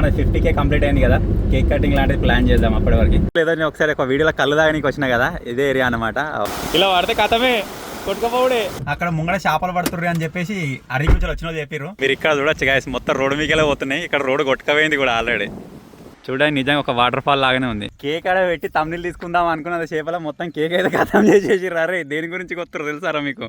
మన 50K complete అయింది కదా, కేక్ కటింగ్ లాంటిది ప్లాన్ చేద్దాం అప్పటి వరకు. లేదా నేను ఒకసారి ఒక వీడియోలో కళ్ళు తాగడానికి వచ్చినా కదా, ఇదే ఏరియా అనమాట. ఇలా పడితే కథమే కొట్టుకోపోవుడే. అక్కడ ముంగడ చేపలు పడుతుర్రు అని చెప్పేసి అరిగుంచలు వచ్చిన చెప్పారు. మీరు ఇక్కడ చూడొచ్చు గాయస్, మొత్తం రోడ్డు మీకెళ్ళే పోతున్నాయి. ఇక్కడ రోడ్డు కొట్టుకపోయింది కూడా ఆల్రెడీ. చూడండి, నిజంగా ఒక వాటర్ ఫాల్ లాగానే ఉంది. కేక్ ఆడ పెట్టి తమ్ముళ్ళు తీసుకుందాం అనుకున్నది చేపల, మొత్తం కేక్ అయితే ఖతం చేసేసి రారే. దేని గురించి కొత్తరు తెలుసారా మీకు?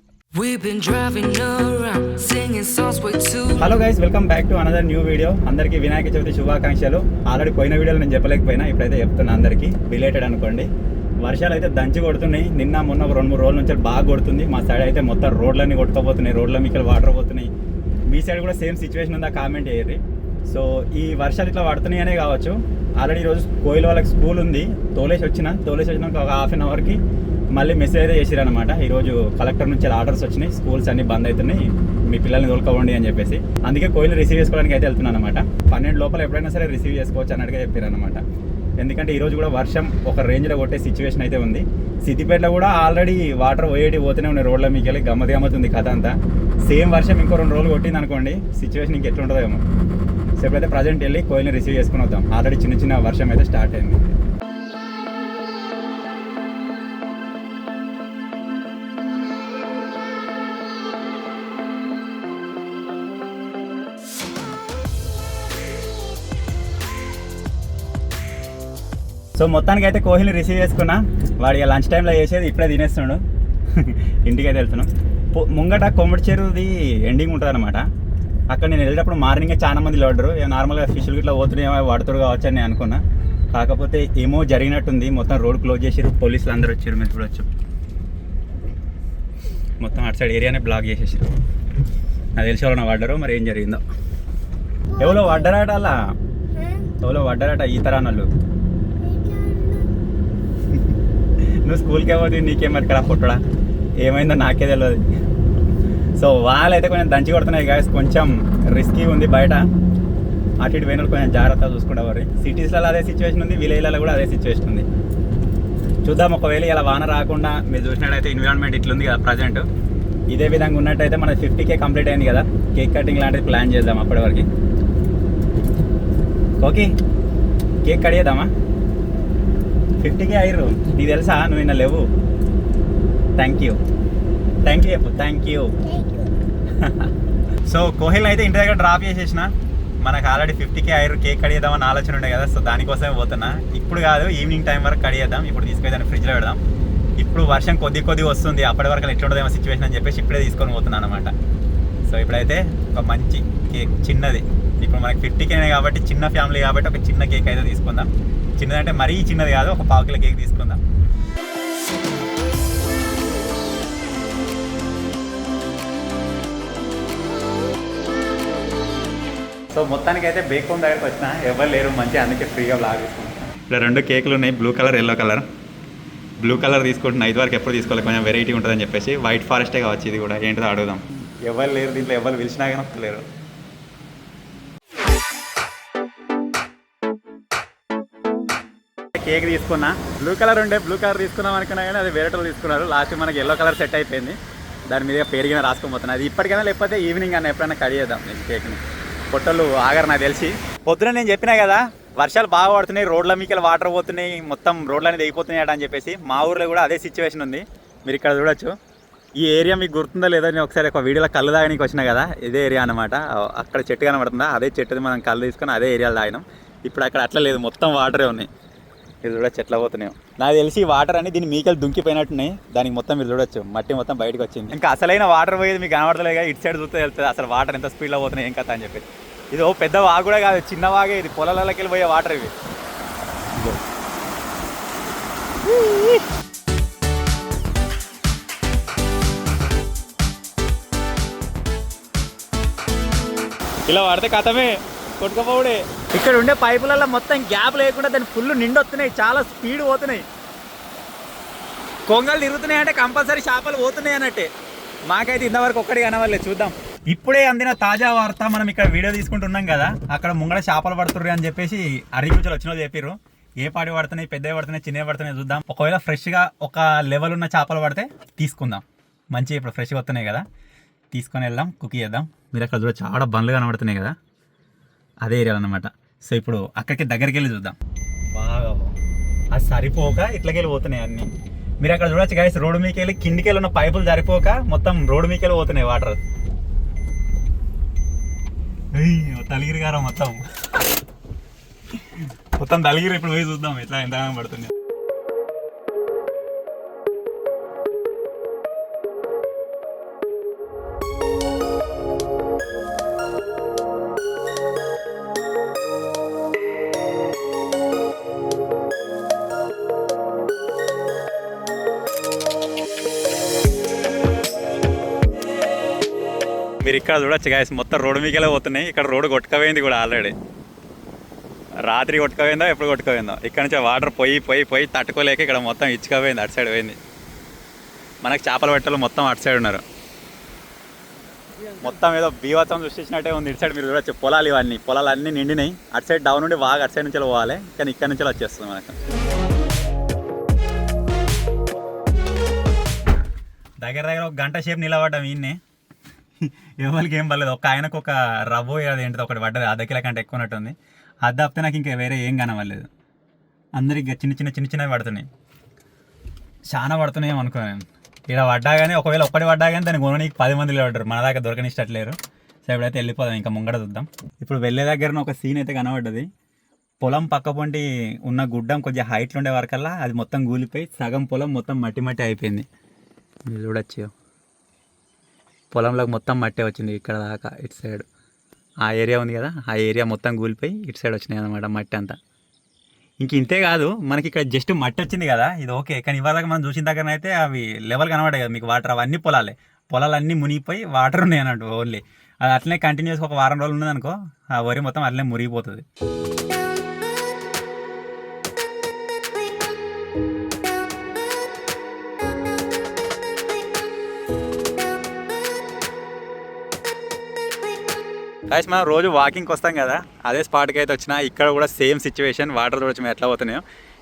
Hello guys, welcome back to another new video. అందరికీ వినాయక చవితి శుభాకాంక్షలు. ఆల్రెడీ పోయిన వీడియోలో నేను చెప్పలేకపోయినా, ఇప్పుడైతే చెప్తున్నా. అందరికీ రిలేటెడ్ అనుకోండి. వర్షాలు అయితే దంచి కొడుతున్నాయి. నిన్న మొన్న 2-3 రోజుల నుంచి బాగా కొడుతుంది. మా సైడ్ అయితే మొత్తం రోడ్లన్నీ కొట్టుకోపోతున్నాయి, రోడ్ల మీకు వాటర్ పోతున్నాయి. మీ సైడ్ కూడా సేమ్ సిచ్యువేషన్ ఉందా కామెంట్ చేయర్రి. సో ఈ వర్షాలు ఇట్లా పడుతున్నాయనే కావచ్చు. ఆల్రెడీ ఈరోజు కోయిల వాళ్ళకి స్కూల్ ఉంది, తోలేసి వచ్చినాక ఒక హాఫ్ అన్ అవర్కి మళ్ళీ మెసేజ్ అయితే చేసిరనమాట. ఈరోజు కలెక్టర్ నుంచి ఆర్డర్స్ వచ్చినాయి, స్కూల్స్ అన్ని బంద్ అవుతున్నాయి, మీ పిల్లల్ని తోలుకోవండి అని చెప్పేసి. అందుకే కోయిలు రిసీవ్ చేసుకోవడానికి అయితే వెళ్తున్నాను అనమాట. 12 లోపల ఎప్పుడైనా సరే రిసీవ్ చేసుకోవచ్చు అన్నట్టుగా చెప్పారనమాట. ఎందుకంటే ఈరోజు కూడా వర్షం ఒక రేంజ్లో కొట్టే సిచ్యువేషన్ అయితే ఉంది. సిద్దిపేటలో కూడా ఆల్రెడీ వాటర్ పోతూనే ఉన్నాయి రోడ్ల మీకు వెళ్ళి. గమ్మతుంది కథ అంతా. సేమ్ వర్షం ఇంకో 2 రోజులు కొట్టింది అనుకోండి, సిచ్యువేషన్ ఇంకెట్లుంటుందో ఏమో. సో ఎప్పుడైతే ప్రజెంట్ వెళ్ళి కోయిల్ని రిసీవ్ చేసుకుని వద్దాం. ఆల్రెడీ చిన్న వర్షం అయితే స్టార్ట్ అయింది. సో మొత్తానికి అయితే కోహ్లీ రిసీవ్ చేసుకున్నా. వాడు ఇక లంచ్ టైంలో చేసేది ఇప్పుడే తినేస్తున్నాడు. ఇంటికి అయితే వెళ్తున్నాం. ముంగట కొమ్మడి చెరువుది ఎండింగ్ ఉంటుంది అనమాట. అక్కడ నేను వెళ్ళేటప్పుడు మార్నింగే చాలా మంది పడ్డరు. నార్మల్గా ఫిష్లు ఇట్లా పోతున్నాయేమో వాడుతుడు కావచ్చు అని నేను అనుకున్నా. కాకపోతే ఏమో జరిగినట్టుంది. మొత్తం రోడ్ క్లోజ్ చేసారు, పోలీసులు అందరూ వచ్చారు. మీరు చూడొచ్చు, మొత్తం అటు సైడ్ ఏరియానే బ్లాక్ చేసేసారు. నాకు తెలిసి వాళ్ళు పడ్డారు, మరి ఏం జరిగిందో. ఎవరో పడ్డారట, అలా ఎవరో పడ్డారట ఈ తరానోళ్ళు. నువ్వు స్కూల్కి పోతే నీకేం మరి ఇక్కడ పుట్టడా ఏమైందో నాకే తెలియదు. సో వాళ్ళైతే కొంచెం దంచి కొడుతున్నాయి గాయస్. కొంచెం రిస్కీ ఉంది బయట. అటు ఇటు పోయిన కొంచెం జాగ్రత్తగా చూసుకుంటారు. సిటీస్లలో అదే సిచ్యువేషన్ ఉంది, విలేజ్లలో కూడా అదే సిచ్యువేషన్ ఉంది. చూద్దాం, ఒకవేళ ఇలా వాన రాకుండా మీరు చూసినట్టయితే ఎన్విరాన్మెంట్ ఇట్లుంది కదా ప్రజెంట్. ఇదే విధంగా ఉన్నట్టయితే మన 50K కంప్లీట్ అయింది కదా, కేక్ కటింగ్ లాంటిది ప్లాన్ చేద్దాం అప్పటి వరకు. ఓకే, కేక్ కట్ చేద్దామా? 50K అయ్యారు, నీకు తెలుసా? నువ్వు నిన్న లేవు. థ్యాంక్ యూ చెప్పు. Thank you. సో కోహ్లీ అయితే ఇంటి దగ్గర డ్రాప్ చేసేసిన. మనకు ఆల్రెడీ 50K అయ్యారు, కేక్ కట్ చేద్దామని ఆలోచన ఉండే కదా. సో దానికోసమే పోతున్నా. ఇప్పుడు కాదు, ఈవినింగ్ టైం వరకు కట్ చేద్దాం. ఇప్పుడు తీసుకొని దాన్ని ఫ్రిడ్జ్లో పెడదాం. ఇప్పుడు వర్షం కొద్ది వస్తుంది, అప్పటి వరకు ఎట్లుంటుందేమో సిచ్యువేషన్ అని చెప్పేసి ఇప్పుడే తీసుకొని పోతున్నాను అనమాట. సో ఇప్పుడైతే ఒక మంచి కేక్, చిన్నది. ఇప్పుడు మనకి 50K కాబట్టి చిన్న ఫ్యామిలీ కాబట్టి ఒక చిన్న కేక్ అయితే తీసుకుందాం. చిన్నదంటే మరీ చిన్నది కాదు, ఒక 1/2 కిలో కేక్ తీసుకుందాం. సో మొత్తానికైతే బేక్ హోమ్ దగ్గరికి వచ్చిన, ఎవరు లేరు మంచిగా, అందుకే ఫ్రీగా బ్లాగ్ తీసుకుంటున్నాను. ఇక్కడ 2 కేకులు ఉన్నాయి, blue colour, yellow colour. Blue colour తీసుకుంటున్నా, ఇది వరకు ఎప్పుడు తీసుకోవాలి, కొంచెం వెరైటీ ఉంటుందని చెప్పేసి. వైట్ ఫారెస్టే కావచ్చు ఇది కూడా, ఏంటిదో అడుగుదాం. ఎవరు లేరు దీంట్లో, ఎవరు పిలిచినా కానీ వస్తలేరు. కేక్ తీసుకున్నా, బ్లూ కలర్ ఉండే, బ్లూ కలర్ తీసుకున్నాం అనుకున్నా కానీ అది వేరేటో తీసుకున్నారు. లాస్ట్ మనకి ఎల్లో కలర్ సెట్ అయిపోయింది. దాని మీద పేరుగా రాసుకోబోతున్నా. అది ఇప్పటికైనా లేకపోతే ఈవినింగ్ అన్న ఎప్పుడైనా కట్ చేద్దాం నేను కేక్ని. పొట్టలు ఆగరు నాకు తెలిసి. పొద్దున నేను చెప్పినా కదా, వర్షాలు బాగా పడుతున్నాయి, రోడ్ల మీకెళ్ళి వాటర్ పోతున్నాయి, మొత్తం రోడ్లన్నీ దిగిపోతున్నాయి అని చెప్పేసి. మా ఊర్లో కూడా అదే సిచ్యువేషన్ ఉంది. మీరు ఇక్కడ చూడొచ్చు. ఈ ఏరియా మీకు గుర్తుందో లేదో, నేను ఒకసారి ఒక వీడియోలో కళ్ళు తాగడానికి వచ్చినా కదా, ఇదే ఏరియా అనమాట. అక్కడ చెట్టు కనబడుతుందా, అదే చెట్టుది మనం కళ్ళు తీసుకొని అదే ఏరియాలో తాగినాం. ఇప్పుడు అక్కడ అట్లా లేదు, మొత్తం వాటరే ఉన్నాయి. మీరు చూడొచ్చు ఎట్లా పోతున్నాయో. నాకు తెలిసి వాటర్ అని దీన్ని మీకెళ్ళి దుంకిపోయినట్టున్నాయి. దానికి మొత్తం మీరు చూడొచ్చు, మట్టి మొత్తం బయటకు వచ్చింది. ఇంకా అసలైన వాటర్ పోయేది మీకు కనబడలేదు. ఇటు సైడ్ చూస్తే వెళ్తుంది అసలు వాటర్ ఎంత స్పీడ్లో పోతున్నాయి, ఏం కథ అని చెప్పి. ఇది ఓ పెద్ద వాగు కూడా కాదు, చిన్న వాగే ఇది. పొలాలకి వెళ్ళి పోయే వాటర్ ఇవి. ఇలా పడితే కథమే కొట్టుకోపోవుడే. ఇక్కడ ఉండే పైపులలో మొత్తం గ్యాప్ లేకుండా దాన్ని ఫుల్ నిండొస్తున్నాయి, చాలా స్పీడ్ పోతున్నాయి. కొంగలు తిరుగుతున్నాయి అంటే కంపల్సరీ చేపలు పోతున్నాయి అన్నట్టే. మాకైతే ఇంతవరకు ఒక్కటి కనవలేదు. చూద్దాం. ఇప్పుడే అందిన తాజా వార్త. మనం ఇక్కడ వీడియో తీసుకుంటున్నాం కదా, అక్కడ ముంగడ చేపలు పడుతుర్రు అని చెప్పేసి అరిగుంచలు వచ్చిన చెప్పారు. ఏ పాడి పడుతున్నాయి, పెద్దవి పడుతున్నాయి, చిన్నవి పడుతున్నాయి చూద్దాం. ఒకవేళ ఫ్రెష్గా ఒక లెవెల్ ఉన్న చేపలు పడితే తీసుకుందాం. మంచిగా ఇప్పుడు ఫ్రెష్గా వస్తున్నాయి కదా, తీసుకొని వెళ్దాం, కుక్ చేద్దాం. మీరు అక్కడ చూడ చాలా బండ్లు కనబడుతున్నాయి కదా, అదే ఏరియాలో అనమాట. సో ఇప్పుడు అక్కడికి దగ్గరికి వెళ్ళి చూద్దాం. బాగా అది సరిపోక ఇట్లకెళ్ళి పోతున్నాయి అన్నీ. మీరు అక్కడ చూడొచ్చు గైస్, రోడ్డు మీదకి వెళ్ళి కిందికి వెళ్ళి ఉన్న పైపులు సరిపోక మొత్తం రోడ్డు మీదకి వెళ్ళి పోతున్నాయి వాటర్. తలిగిరి గారా మొత్తం మొత్తం తలిగిరి. ఇప్పుడు పోయి చూద్దాం ఎట్లా ఎంత పడుతుంది. మీరు ఇక్కడ చూడొచ్చు గాయస్, మొత్తం రోడ్డు మీకెళ్ళి పోతున్నాయి. ఇక్కడ రోడ్డు కొట్టుకపోయింది కూడా ఆల్రెడీ. రాత్రి కొట్టుకపోయిందో ఎప్పుడు కొట్టుకపోయిందో. ఇక్కడ నుంచి వాటర్ పోయి తట్టుకోలేక ఇక్కడ మొత్తం ఇచ్చుకపోయింది. అటు సైడ్ పోయింది. మనకు చేపలు పెట్టలు మొత్తం అటు సైడ్ ఉన్నారు. మొత్తం ఏదో బీవత్వం సృష్టించినట్టే ఉంది. ఇటు సైడ్ మీరు చూడొచ్చు పొలాలు, ఇవన్నీ పొలాలు అన్నీ నిండినాయి. అటు సైడ్ డౌన్ నుండి బాగా అటు సైడ్ నుంచి పోవాలి, కానీ ఇక్కడ నుంచి వచ్చేస్తుంది మనకు. దగ్గర ఒక గంట సేపు నిలబడ్డాం. ఈయన్ని ఎవరికి ఏం పర్లేదు. ఒక ఆయనకు ఒక రవ్వో అదేంటిది ఒకటి పడ్డది, అర్ధ కిలో కంటే ఎక్కువనట్టుంది. అది తప్పితే నాకు ఇంకా వేరే ఏం కనవలేదు. అందరికి చిన్నవి పడుతున్నాయి. చాలా పడుతున్నాయి అనుకున్నాను. ఇక్కడ పడ్డా కానీ ఒకవేళ ఒక్కటి పడ్డా కానీ దాన్ని కొనడానికి 10 మంది పడ్డారు. మన దాకా దొరకనిష్టట్లేరు. సో ఇప్పుడైతే వెళ్ళిపోదాం, ఇంకా ముంగడ చూద్దాం. ఇప్పుడు వెళ్ళే దగ్గర ఒక సీన్ అయితే కనబడ్డది. పొలం పక్క పొంటి ఉన్న గుడ్డం కొద్దిగా హైట్లో ఉండే వరకల్లా అది మొత్తం కూలిపోయి సగం పొలం మొత్తం మట్టి అయిపోయింది. మీరు చూడొచ్చు, పొలంలోకి మొత్తం మట్టే వచ్చింది ఇక్కడ దాకా. ఇటు సైడ్ ఆ ఏరియా ఉంది కదా, ఆ ఏరియా మొత్తం కూలిపోయి ఇటు సైడ్ వచ్చినాయి అనమాట మట్టి అంతా. ఇంక ఇంతే కాదు, మనకి ఇక్కడ జస్ట్ మట్టి వచ్చింది కదా, ఇది ఓకే. కానీ ఇవాళ మనం చూసిన దగ్గర అయితే అవి లెవెల్ కనబడాయి కదా మీకు వాటర్. అవన్నీ పొలాలన్నీ మునిగిపోయి వాటర్ ఉన్నాయి అన్నట్టు ఓన్లీ. అది అట్లనే కంటిన్యూస్గా ఒక వారం రోజులు ఉన్నదనుకో, ఆ వరి మొత్తం అట్లనే మురిగిపోతుంది. గాయ్స్ మనం రోజు వాకింగ్కి వస్తాం కదా, అదే స్పాట్కి అయితే వచ్చిన. ఇక్కడ కూడా సేమ్ సిచ్యువేషన్. వాటర్ చూడొచ్చు మేము ఎట్లా పోతున్నాయో.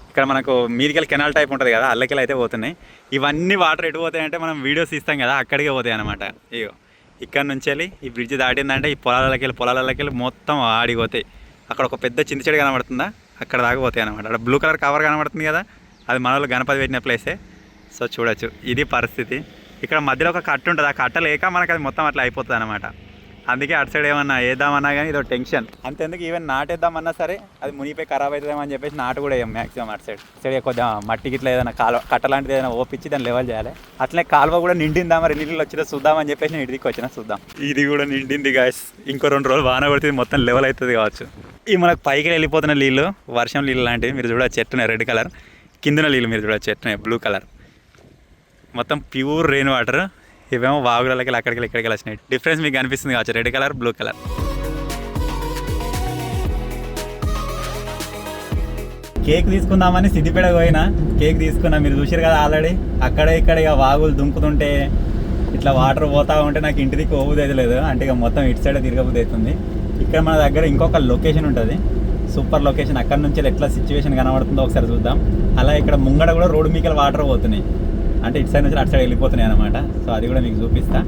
ఇక్కడ మనకు మీదికెళ్ళి కెనాల్ టైప్ ఉంటుంది కదా, అల్లకెళ్ళి అయితే పోతున్నాయి. ఇవన్నీ వాటర్ ఎటు పోతాయంటే మనం వీడియోస్ తీస్తాం కదా, అక్కడికే పోతాయి అనమాట. ఇగో ఇక్కడ నుంచి వెళ్ళి ఈ బ్రిడ్జ్ దాటిందంటే ఈ పొలాలకెళ్ళి మొత్తం ఆడిపోతాయి. అక్కడ ఒక పెద్ద చింత చెడు కనబడుతుందా, అక్కడ దాకా పోతాయి అనమాట. అక్కడ బ్లూ కలర్ కవర్ కనబడుతుంది కదా, అది మన వాళ్ళు గణపతి పెట్టిన ప్లేసే. సో చూడొచ్చు, ఇది పరిస్థితి. ఇక్కడ మధ్యలో ఒక కట్ట ఉంటుంది, ఆ కట్ట లేక మనకు అది మొత్తం అట్లా అయిపోతుంది అనమాట. అందుకే అటు సైడ్ ఏమన్నా వేద్దామన్నా కానీ ఇదో టెన్షన్. అంతెందుకు ఈవెన్ నాటేద్దామన్నా సరే అది మునిగిపోయి ఖరాబ్ అవుతుందేమో అని చెప్పేసి నాటు కూడా వేయం మ్యాక్సిమం అటు సైడ్ కొద్దిగా మట్టికి ఇట్లా ఏదైనా కట్ట లాంటిది ఏదైనా ఓపించి దాన్ని లెవెల్ చేయాలి. అట్లనే కాలువ కూడా నిండిందా, మరి నీళ్ళు వచ్చినా చూద్దామని చెప్పేసి నేను ఇటుదికి వచ్చినా చూద్దాం. ఇది కూడా నిండింది గాయస్. ఇంకో 2 రోజులు వాన పడుతుంది, మొత్తం లెవెల్ అవుతుంది కావచ్చు. ఈ మనకు పైకి వెళ్ళిపోతున్న నీళ్ళు వర్షం నీళ్ళు లాంటివి. మీరు చూడవచ్చు చెట్టున్నాయి రెడ్ కలర్, కిందన నీళ్ళు మీరు చూడవచ్చు చెట్టున్నాయి బ్లూ కలర్. మొత్తం ప్యూర్ రెయిన్ వాటర్. ఇవేమో వాగులకి అక్కడికి ఇక్కడికి వచ్చినాయి. డిఫరెన్స్ మీకు కనిపిస్తుంది కావచ్చు, red colour blue colour. Cake తీసుకుందామని సిద్దిపేట పోయినా, కేక్ తీసుకున్నా. మీరు చూసారు కదా ఆల్రెడీ. అక్కడ ఇక్కడ ఇక వాగులు దుంకుతుంటే ఇట్లా వాటర్ పోతా ఉంటే నాకు ఇంటికి పోబుద్ది అయితే లేదు. అంటే ఇక మొత్తం ఇటు సైడ్ తిరగబుద్ది అవుతుంది. ఇక్కడ మన దగ్గర ఇంకొక లొకేషన్ ఉంటుంది, సూపర్ లొకేషన్. అక్కడ నుంచి ఎట్లా సిచ్యువేషన్ కనబడుతుందో ఒకసారి చూద్దాం. అలా ఇక్కడ ముంగడ కూడా రోడ్డు మీకెళ్ళి వాటర్ పోతున్నాయి, అంటే ఇటు సైడ్ నుంచి అటు సైడ్ వెళ్ళిపోతున్నాయి అనమాట. సో అది కూడా మీకు చూపిస్తా.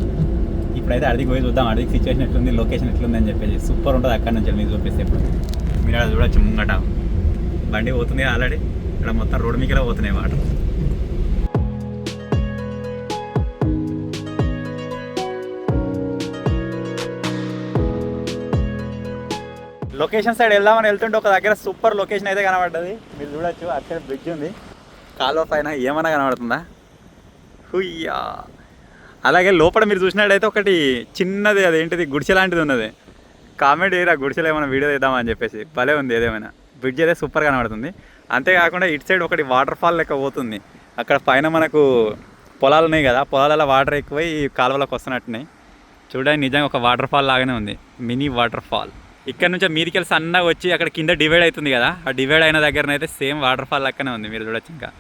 ఇప్పుడైతే అడిగి పోయి చూద్దాం, అడిగి సిచ్యువేషన్ ఎట్లుంది, లొకేషన్ ఎట్లుంది అని చెప్పేసి. సూపర్ ఉంటుంది అక్కడ నుంచి మీకు చూపిస్తే. ఇప్పుడు మీరు అక్కడ చూడొచ్చు ముంగట బండి పోతుంది ఆల్రెడీ. ఇక్కడ మొత్తం రోడ్డు మీకెళ్ళి పోతున్నాయి వాటర్. లొకేషన్ సైడ్ వెళ్దామని వెళ్తుంటే ఒక దగ్గర సూపర్ లొకేషన్ అయితే కనబడ్డది. మీరు చూడొచ్చు అటు సైడ్ బ్రిడ్జ్ ఉంది, కాలువ పైన ఏమన్నా కనబడుతుందా, హుయ్యా. అలాగే లోపల మీరు చూసినట్టయితే ఒకటి చిన్నది అదేంటిది గుడిసె లాంటిది ఉన్నది. కామెంట్ చేయరా గుడిసెలో ఏమైనా వీడియో తీద్దామని చెప్పేసి. భలే ఉంది ఏదేమైనా. బ్రిడ్జ్ అయితే సూపర్ కనబడుతుంది. అంతేకాకుండా ఇటు సైడ్ ఒకటి వాటర్ ఫాల్ లెక్క పోతుంది. అక్కడ పైన మనకు పొలాలు ఉన్నాయి కదా, పొలాలలో వాటర్ ఎక్కువై కాలువలోకి వస్తున్నట్టున్నాయి. చూడండి, నిజంగా ఒక వాటర్ ఫాల్ లాగానే ఉంది, మినీ వాటర్ ఫాల్. ఇక్కడ నుంచి మీదికెళ్ళి సన్నగా వచ్చి అక్కడ కింద డివైడ్ అవుతుంది కదా, ఆ డివైడ్ అయిన దగ్గరనైతే సేమ్ వాటర్ ఫాల్ లెక్కనే ఉంది. మీరు చూడొచ్చు. ఇంకా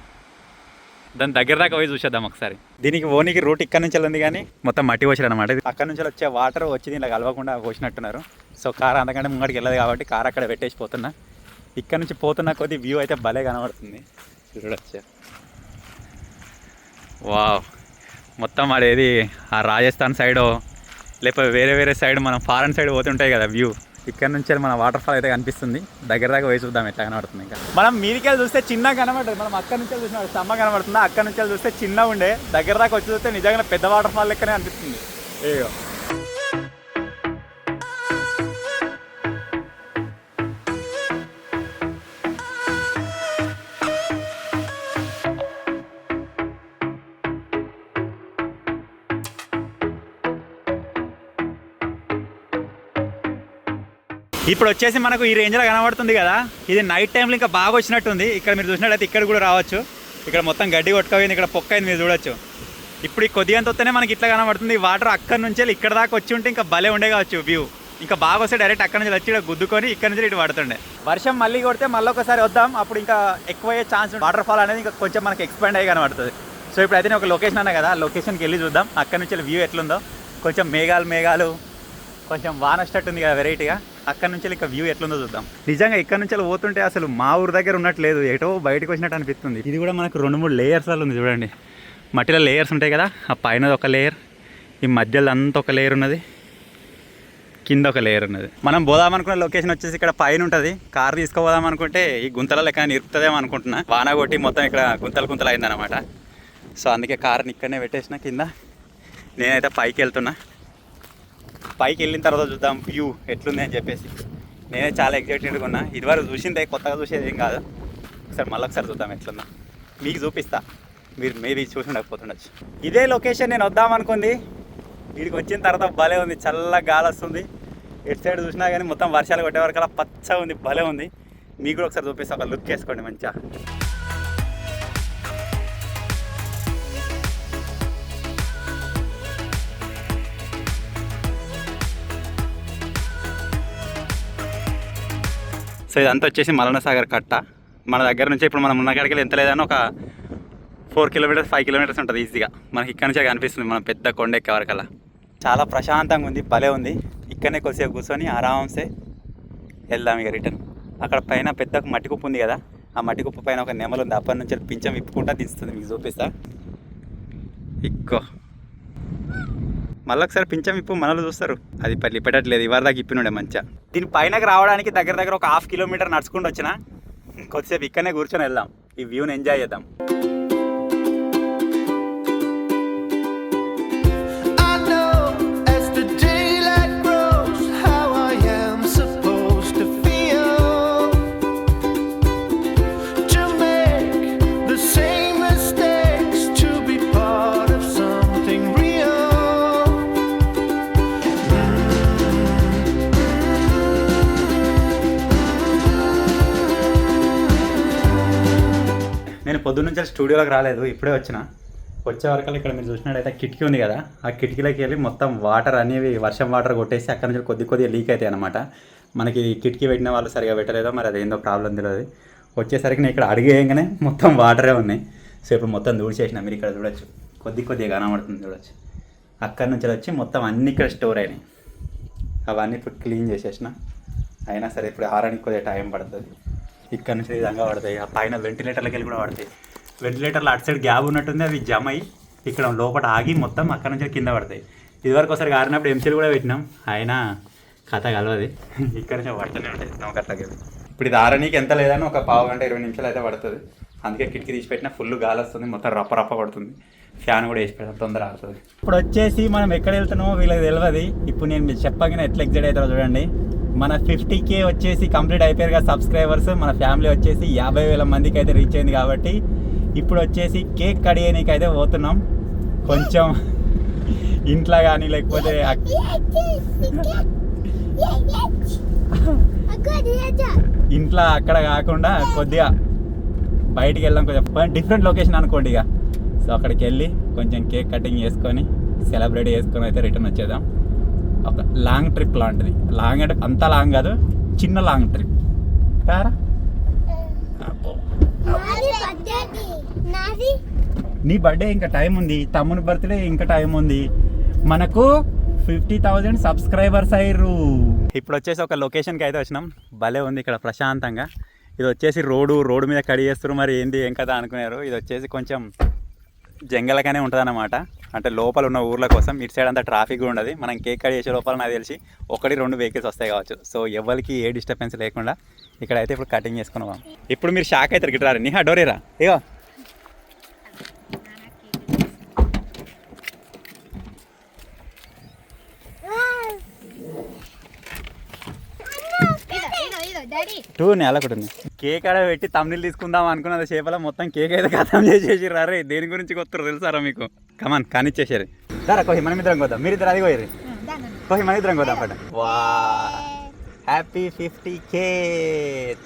దాని దగ్గర దాకా పోయి చూసేద్దాం ఒకసారి. దీనికి ఓనికి రూట్ ఇక్కడ నుంచి ఉంది, కానీ మొత్తం మట్టి పోసారు అనమాట. అక్కడ నుంచి వచ్చే వాటర్ వచ్చి దీనిలో కలవకుండా పోసినట్టున్నారు. సో కార్ అంతకంటే ముంగడికి వెళ్ళదు కాబట్టి కార్ అక్కడ పెట్టేసి పోతున్నా. ఇక్కడ నుంచి పోతున్న కొద్ది వ్యూ అయితే భలే కనబడుతుంది. చూడొచ్చు. వావ్, మొత్తం అదేది ఆ రాజస్థాన్ సైడో లేకపోతే వేరే సైడ్ మనం ఫారెన్ సైడ్ పోతుంటాయి కదా వ్యూ, ఇక్కడ నుంచి మన వాటర్ ఫాల్ అయితే కనిపిస్తుంది. దగ్గర దాకా పోయి చూద్దాం ఎట్లా కనబడుతుంది. ఇంకా మనం మీదికెళ్ళి చూస్తే చిన్నగా కనబడుతుంది. మనం అక్కడ నుంచి చూసిన సమ్మ కనబడుతుందా, అక్కడ నుంచి చూస్తే చిన్నగా ఉండే, దగ్గర దాకా వచ్చి చూస్తే నిజంగా పెద్ద వాటర్ ఫాల్ లెక్కనే అనిపిస్తుంది. ఏయో ఇప్పుడు వచ్చేసి మనకు ఈ రేంజ్లో కనబడుతుంది కదా, ఇది నైట్ టైంలో ఇంకా బాగా వచ్చినట్టుంది. ఇక్కడ మీరు చూసినట్లయితే ఇక్కడ కూడా రావచ్చు. ఇక్కడ మొత్తం గడ్డి కొట్టుకోయింది, ఇక్కడ పొక్క అయింది, మీరు చూడొచ్చు. ఇప్పుడు ఈ కొద్దిగా వస్తేనే మనకి ఇట్లా కనబడుతుంది. వాటర్ అక్కడ నుంచి ఇక్కడ దాకా వచ్చి ఉంటే ఇంకా భలే ఉండే కావచ్చు వ్యూ. ఇంకా బాగా వస్తే డైరెక్ట్ అక్కడ నుంచి వచ్చి ఇక్కడ గుద్దుకొని ఇక్కడ నుంచి ఇటు పడుతుండే. వర్షం మళ్ళీ కొడితే మళ్ళీ ఒకసారి వద్దాం, అప్పుడు ఇంకా ఎక్కువ అయ్యే ఛాన్స్. వాటర్ ఫాల్ అనేది ఇంకా కొంచెం మనకి ఎక్స్పాండ్ అయ్యి కనబడుతుంది. సో ఇప్పుడు అయితే నేను ఒక లొకేషన్ అన్నా కదా, ఆ లొకేషన్కి వెళ్ళి చూద్దాం అక్కడ నుంచి వ్యూ ఎట్లుందో. కొంచెం మేఘాలు కొంచెం వాన స్టార్ట్ ఉంది కదా వెరైటీగా, అక్కడ నుంచి ఇంకా వ్యూ ఎట్లుందో చూద్దాం. నిజంగా ఇక్కడ నుంచి పోతుంటే అసలు మా ఊరు దగ్గర ఉన్నట్లేదు, ఎటో బయటకు వచ్చినట్టు అనిపిస్తుంది. ఇది కూడా మనకు 2-3 లేయర్స్లలో ఉంది చూడండి. మట్టిలో లేయర్స్ ఉంటాయి కదా, ఆ పైన ఒక లేయర్, ఈ మధ్యలో అంతా ఒక లేయర్ ఉన్నది, కింద ఒక లేయర్ ఉన్నది. మనం పోదామనుకున్న లొకేషన్ వచ్చేసి ఇక్కడ పైన ఉంటుంది. కార్ తీసుకుపోదాం అనుకుంటే ఈ గుంతలలో ఎక్కడ నిరుపుతుందేమో అనుకుంటున్నా. వాన కొట్టి మొత్తం ఇక్కడ గుంతలు అయిందనమాట. సో అందుకే కార్ని ఇక్కడనే పెట్టేసిన కింద. నేనైతే పైకి వెళ్తున్నా. పైకి వెళ్ళిన తర్వాత చూద్దాం వ్యూ ఎట్లుంది అని చెప్పేసి. నేనే చాలా ఎగ్జైటెడ్గా ఉన్నా. ఇదివరకు చూసిందే, కొత్తగా చూసేది ఏం కాదు. ఒకసారి మళ్ళీ ఒకసారి చూద్దాం ఎట్లుందా, మీకు చూపిస్తా. మీరు మేబీ చూసి ఉండకపోతుండొచ్చు. ఇదే లొకేషన్ నేను వద్దామనుకుంది. వీడికి వచ్చిన తర్వాత భలే ఉంది, చల్లగా గాలి వస్తుంది. ఎటు సైడ్ చూసినా కానీ మొత్తం వర్షాలు కొట్టే వరకు అలా పచ్చ ఉంది, భలే ఉంది. మీకు కూడా ఒకసారి చూపిస్తా, ఒక లుక్ వేసుకోండి మంచిగా. సో ఇదంతా వచ్చేసి మల్లన్న సాగర్ కట్ట. మన దగ్గర నుంచి ఇప్పుడు మనం ఉన్న కాడికి ఎంత లేదని ఒక 4 కిలోమీటర్స్ 5 కిలోమీటర్స్ ఉంటుంది ఈజీగా. మనకి ఇక్కడ నుంచే కనిపిస్తుంది మనం పెద్ద కొండ ఎక్కే వరకల్లా. చాలా ప్రశాంతంగా ఉంది, భలే ఉంది. ఇక్కడనే కొద్దిసేపు కూర్చొని ఆరామ్సే వెళ్దాం ఇక రిటర్న్. అక్కడ పైన పెద్ద మట్టి కుప్ప ఉంది కదా, ఆ మట్టి కుప్ప పైన ఒక నెమలు ఉంది. అప్పటి నుంచి పింఛం విప్పుకుంటా దిస్తుంది, మీకు చూపిస్తా. ఇక్కో మళ్ళీ ఒకసారి పింఛం విప్పు, మనలు చూస్తారు. అది పెట్టట్లేదు, ఇవాళ దాకా ఇప్పినుండే మంచిగా. దీని పైనకి రావడానికి దగ్గర ఒక 1/2 కిలోమీటర్ నడుచుకుంటూ వచ్చిన. కొద్దిసేపు ఇక్కడనే కూర్చొని వెళ్దాం, ఈ వ్యూని ఎంజాయ్ చేద్దాం. నేను పొద్దున్నుంచి స్టూడియోలోకి రాలేదు, ఇప్పుడే వచ్చే వరకు ఇక్కడ మీరు చూసినట్టయితే కిటికీ ఉంది కదా, ఆ కిటికీలోకి వెళ్ళి మొత్తం వాటర్ అనేవి వర్షం వాటర్ కొట్టేసి అక్కడ నుంచి కొద్దిగా లీక్ అవుతాయి అనమాట. మనకి కిటికీ పెట్టిన వాళ్ళు సరిగా పెట్టలేదో మరి అదేందో ప్రాబ్లం తెలియదు. వచ్చేసరికి నేను ఇక్కడ అడిగేయంగానే మొత్తం వాటరే ఉన్నాయి. సో ఇప్పుడు మొత్తం దూడిచేసిన, మీరు ఇక్కడ చూడొచ్చు, కొద్దిగా కనబడుతుంది చూడొచ్చు. అక్కడ నుంచి వచ్చి మొత్తం అన్నీ ఇక్కడ స్టోర్ అయినాయి. అవన్నీ ఇప్పుడు క్లీన్ చేసేసిన. అయినా సరే ఇప్పుడు ఆరడానికి కొద్దిగా టైం పడుతుంది. ఇక్కడ నుంచి విధంగా పడతాయి. ఆ పైన వెంటిలేటర్లకి వెళ్ళి కూడా పడతాయి. వెంటిలేటర్లు అటు సైడ్ గ్యాప్ ఉన్నట్టుంది, అవి జమ అయ్యి ఇక్కడ లోపల ఆగి మొత్తం అక్కడ నుంచి కింద పడతాయి. ఇదివరకు ఒకసారి గారినప్పుడు ఎంసీలు కూడా పెట్టినాం, అయినా కథ కలవది. ఇక్కడ నుంచి పడుతూనే ఉంటాయి నమ్మకట్లకి. ఇప్పుడు ఇది ఆరనీకి ఎంత లేదని ఒక 15 గంట 20 నిమిషాలు అయితే పడుతుంది. అందుకే కిటికీ తీసి పెట్టినా ఫుల్ గాలి వస్తుంది, మొత్తం రప్ప పడుతుంది. ఫ్యాన్ కూడా వేసి పెడతాం, తొందర ఆడుతుంది. ఇప్పుడు వచ్చేసి మనం ఎక్కడ వెళ్తున్నామో వీళ్ళకి తెలియదు. ఇప్పుడు నేను మీరు చెప్పగానే ఎట్లా ఎగ్జైట్ అవుతారో చూడండి. మన 50K వచ్చేసి కంప్లీట్ అయిపోయారు కదా సబ్స్క్రైబర్స్. మన ఫ్యామిలీ వచ్చేసి 50,000 మందికి అయితే రీచ్ అయింది. కాబట్టి ఇప్పుడు వచ్చేసి కేక్ కట్ చేయడానికి అయితే పోతున్నాం. కొంచెం ఇంట్లో కానీ లేకపోతే ఇంట్లో అక్కడ కాకుండా కొద్దిగా బయటికి వెళ్దాం, కొంచెం డిఫరెంట్ లొకేషన్ అనుకోండి ఇక. సో అక్కడికి వెళ్ళి కొంచెం కేక్ కటింగ్ చేసుకొని సెలబ్రేట్ చేసుకొని అయితే రిటర్న్ వచ్చేద్దాం. ఒక లాంగ్ ట్రిప్ లాంటిది. లాంగ్ అంటే అంత లాంగ్ కాదు, చిన్న లాంగ్ ట్రిప్. కారా నీ బర్త్డే ఇంకా టైం ఉంది, తమ్ముని బర్త్డే ఇంకా టైం ఉంది. మనకు 50,000 సబ్స్క్రైబర్స్ అయ్యారు. ఇప్పుడు వచ్చేసి ఒక లొకేషన్కి అయితే వచ్చినాం. భలే ఉంది ఇక్కడ ప్రశాంతంగా. ఇది వచ్చేసి రోడ్డు మీద కడి చేస్తారు, మరి ఏంది ఏం కదా అనుకున్నారు. ఇది వచ్చేసి కొంచెం జంగలకనే ఉంటుంది అన్నమాట. అంటే లోపల ఉన్న ఊర్ల కోసం ఇటు సైడ్ అంతా ట్రాఫిక్ ఉండదు. మనం కేక్ కట్ చేసే లోపల నాకు తెలిసి 1-2 వెహికల్స్ వస్తాయి కావచ్చు. సో ఎవరికి ఏ డిస్టర్బెన్స్ లేకుండా ఇక్కడైతే ఇప్పుడు కటింగ్ చేసుకున్నాం. ఇప్పుడు మీరు షాక్ అవుతారు గిట్ట రారు. నిహా డోరేరా ఇగో నెలకుంటుంది. కేక్ ఆడ పెట్టి తమ్ముళ్ళు తీసుకుందాం అనుకున్నది చేపల మొత్తం కేక్ అయితే ఖతం చేసేసి రారే. దేని గురించి కొత్తరు తెలుసారా మీకు? కమాన్ కానిచ్చేసారు. దారా కోహి మనం ఇద్దరం కొద్దాం. మీరు ఇద్దరు అది పోయారు. కోహి మన ఇద్దరం కొద్దాం పట. వా happy 50K.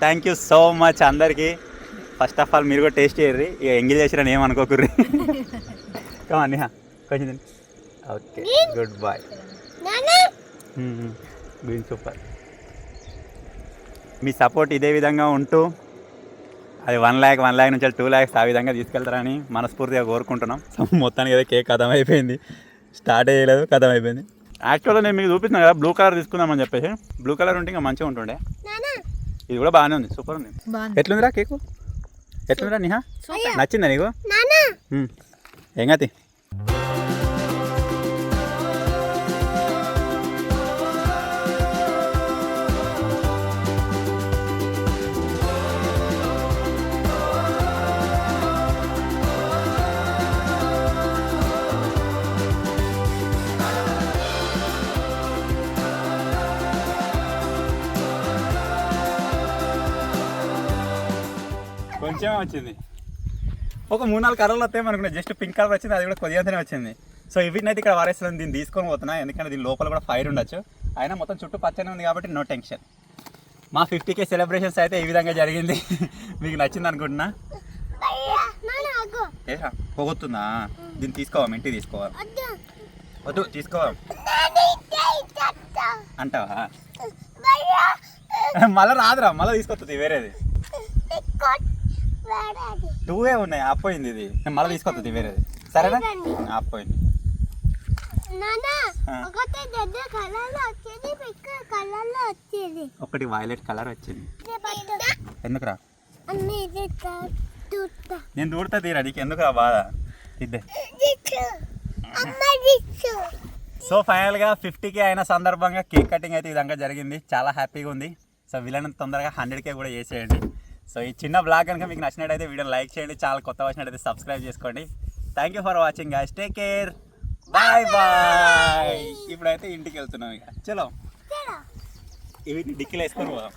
Thank you so much అందరికి. ఫస్ట్ ఆఫ్ ఆల్ మీరు కూడా టేస్ట్ చేయర్రి. ఇక ఎంగిల్ చేసిరని ఏమనుకోకుర్రి. కమాన్ నిహా కొంచెం. Okay good bye. Green super. మీ సపోర్ట్ ఇదే విధంగా ఉంటూ అది 1 lakh నుంచి 2 lakhs ఆ విధంగా తీసుకెళ్తారని మనస్ఫూర్తిగా కోరుకుంటున్నాం. సో మొత్తానికి ఏదో కేక్ కథం అయిపోయింది. స్టార్ట్ చేయలేదు, కథం అయిపోయింది. యాక్చువల్గా నేను మీకు చూపిస్తున్నాను కదా బ్లూ కలర్ తీసుకుందామని చెప్పేసి. బ్లూ కలర్ ఉంటే ఇంకా మంచిగా ఉంటుండే. ఇది కూడా బాగానే ఉంది, సూపర్ ఉంది. ఎట్లుందిరా కేకు? ఎట్లుందిరా నిహా? నచ్చిందా నీకు? ఏం కాదు. కొంచెమే వచ్చింది. ఒక 3-4 కలర్లు వస్తాయి అనుకున్నా. జస్ట్ పింక్ కలర్ వచ్చింది, అది కూడా కొద్దిగానే వచ్చింది. సో వీటినైతే ఇక్కడ వారేస్తున్నాను. దీన్ని తీసుకొని పోతున్నా, ఎందుకంటే దీని లోపల కూడా ఫైర్ ఉండొచ్చు. అయినా మొత్తం చుట్టూ పచ్చనే ఉంది కాబట్టి నో టెన్షన్. మా 50K సెలబ్రేషన్స్ అయితే ఈ విధంగా జరిగింది. మీకు నచ్చింది అనుకుంటున్నా. పోగొత్తుందా? దీన్ని తీసుకోవాలి, ఇంటికి తీసుకోవాలి. వద్దు తీసుకోవాలి అంటావా? మళ్ళీ రాదురా, మళ్ళీ తీసుకొస్తుంది వేరేది. 2 ఉన్నాయి, ఆపోయింది. ఇది మళ్ళీ తీసుకొస్తుంది వేరేది. సరేనా? ఆపోయింది. ఒకటి వైలెట్ కలర్ వచ్చింది. ఎందుకురా? నేను దూడతా తీరా, నీకు ఎందుకురా బాధ? ఇద్దే. సో ఫైనల్గా 50K అయిన సందర్భంగా కేక్ కటింగ్ అయితే ఈ విధంగా జరిగింది. చాలా హ్యాపీగా ఉంది. సో వీళ్ళని తొందరగా 100K కూడా చేసేయండి. సో ఈ చిన్న బ్లాగ్ కనుక మీకు నచ్చినట్టయితే వీడియోని లైక్ చేయండి. చాలా కొత్త వచ్చినట్టయితే సబ్స్క్రైబ్ చేసుకోండి. Thank you for watching guys. Take care. Bye bye. ఇప్పుడైతే ఇంటికి వెళ్తున్నాం. ఇక చలో ఇవి డిక్కీలో వేసుకొని పోదాం.